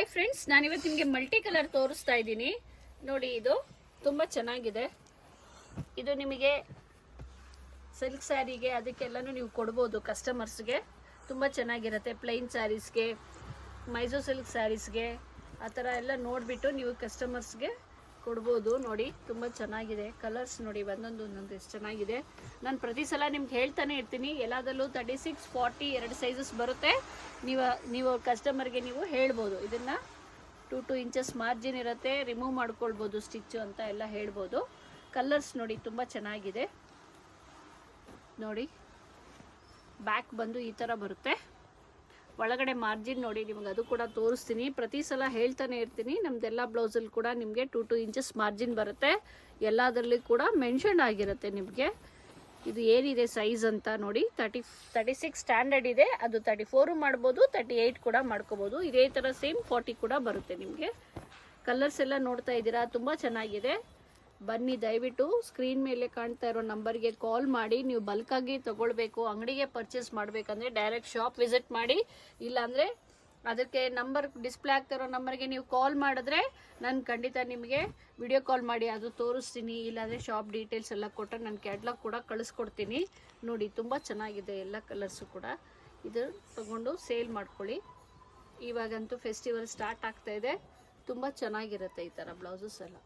Hi friends, ನಾನಿವತ್ತು ನಿಮಗೆ multi colour ತೋರಿಸ್ತಾ ಇದ್ದೀನಿ ನೋಡಿ. ಇದು ತುಂಬ ಚೆನ್ನಾಗಿದೆ. ಇದು ನಿಮಗೆ ಸಿಲ್ಕ್ ಸ್ಯಾರಿಗೆ ಅದಕ್ಕೆಲ್ಲನೂ ನೀವು ಕೊಡ್ಬೋದು ಕಸ್ಟಮರ್ಸ್ಗೆ. ತುಂಬ ಚೆನ್ನಾಗಿರುತ್ತೆ. ಪ್ಲೈನ್ ಸ್ಯಾರೀಸ್ಗೆ, ಮೈಸೂರು ಸಿಲ್ಕ್ ಸ್ಯಾರೀಸ್ಗೆ ಆ ಥರ ಎಲ್ಲ ನೋಡಿಬಿಟ್ಟು ನೀವು ಕಸ್ಟಮರ್ಸ್ಗೆ ಕೊಡ್ಬೋದು. ನೋಡಿ ತುಂಬ ಚೆನ್ನಾಗಿದೆ. ಕಲರ್ಸ್ ನೋಡಿ ಒಂದೊಂದು ಎಷ್ಟು ಚೆನ್ನಾಗಿದೆ. ನಾನು ಪ್ರತಿ ಸಲ ನಿಮ್ಗೆ ಹೇಳ್ತಾನೆ ಇರ್ತೀನಿ, ಎಲ್ಲದರಲ್ಲೂ 36, 40 2 ಸೈಜಸ್ ಬರುತ್ತೆ. ನೀವು ಕಸ್ಟಮರ್ಗೆ ನೀವು ಹೇಳ್ಬೋದು. ಇದನ್ನು 2 ಇಂಚಸ್ ಮಾರ್ಜಿನ್ ಇರುತ್ತೆ, ರಿಮೂವ್ ಮಾಡ್ಕೊಳ್ಬೋದು ಸ್ಟಿಚ್ಚು ಅಂತ ಎಲ್ಲ ಹೇಳ್ಬೋದು. ಕಲರ್ಸ್ ನೋಡಿ ತುಂಬ ಚೆನ್ನಾಗಿದೆ. ನೋಡಿ ಬ್ಯಾಕ್ ಬಂದು ಈ ಥರ ಬರುತ್ತೆ. ಒಳಗಡೆ ಮಾರ್ಜಿನ್ ನೋಡಿ, ನಿಮಗೆ ಅದು ಕೂಡ ತೋರಿಸ್ತೀನಿ. ಪ್ರತಿ ಸಲ ಹೇಳ್ತಾನೆ ಇರ್ತೀನಿ, ನಮ್ದೆಲ್ಲ ಬ್ಲೌಸಲ್ಲಿ ಕೂಡ ನಿಮಗೆ 2 ಇಂಚಸ್ ಮಾರ್ಜಿನ್ ಬರುತ್ತೆ. ಎಲ್ಲದರಲ್ಲಿ ಕೂಡ ಮೆನ್ಷನ್ ಆಗಿರುತ್ತೆ ನಿಮಗೆ ಇದು ಏನಿದೆ ಸೈಜ್ ಅಂತ. ನೋಡಿ 36 ಸ್ಟ್ಯಾಂಡರ್ಡ್ ಇದೆ, ಅದು 34 ಮಾಡ್ಬೋದು, 38 ಕೂಡ ಮಾಡ್ಕೋಬೋದು. ಇದೇ ಥರ ಸೇಮ್ 40 ಕೂಡ ಬರುತ್ತೆ ನಿಮಗೆ. ಕಲರ್ಸ್ ಎಲ್ಲ ನೋಡ್ತಾ ಇದ್ದೀರಾ, ತುಂಬ ಚೆನ್ನಾಗಿದೆ. ಬನ್ನಿ, ದಯವಿಟ್ಟು ಸ್ಕ್ರೀನ್ ಮೇಲೆ ಕಾಣ್ತಾ ಇರೋ ನಂಬರ್ಗೆ ಕಾಲ್ ಮಾಡಿ. ನೀವು ಬಲ್ಕಾಗಿ ತೊಗೊಳ್ಬೇಕು, ಅಂಗಡಿಗೆ ಪರ್ಚೇಸ್ ಮಾಡಬೇಕಂದ್ರೆ ಡೈರೆಕ್ಟ್ ಶಾಪ್ ವಿಸಿಟ್ ಮಾಡಿ. ಇಲ್ಲಾಂದರೆ ಅದಕ್ಕೆ ನಂಬರ್ ಡಿಸ್ಪ್ಲೇ ಆಗ್ತಾ ಇರೋ ನಂಬರ್ಗೆ ನೀವು ಕಾಲ್ ಮಾಡಿದ್ರೆ ನಾನು ಖಂಡಿತ ನಿಮಗೆ ವಿಡಿಯೋ ಕಾಲ್ ಮಾಡಿ ಅದು ತೋರಿಸ್ತೀನಿ. ಇಲ್ಲಾಂದರೆ ಶಾಪ್ ಡೀಟೇಲ್ಸ್ ಎಲ್ಲ ಕೊಟ್ಟರೆ ನಾನು ಕ್ಯಾಟ್ಲಾಗ್ ಕೂಡ ಕಳಿಸ್ಕೊಡ್ತೀನಿ. ನೋಡಿ ತುಂಬ ಚೆನ್ನಾಗಿದೆ ಎಲ್ಲ ಕಲರ್ಸು ಕೂಡ. ಇದು ತಗೊಂಡು ಸೇಲ್ ಮಾಡ್ಕೊಳ್ಳಿ. ಇವಾಗಂತೂ ಫೆಸ್ಟಿವಲ್ ಸ್ಟಾರ್ಟ್ ಆಗ್ತಾ ಇದೆ. ತುಂಬ ಚೆನ್ನಾಗಿರುತ್ತೆ ಈ ಥರ ಬ್ಲೌಸಸ್ ಎಲ್ಲ.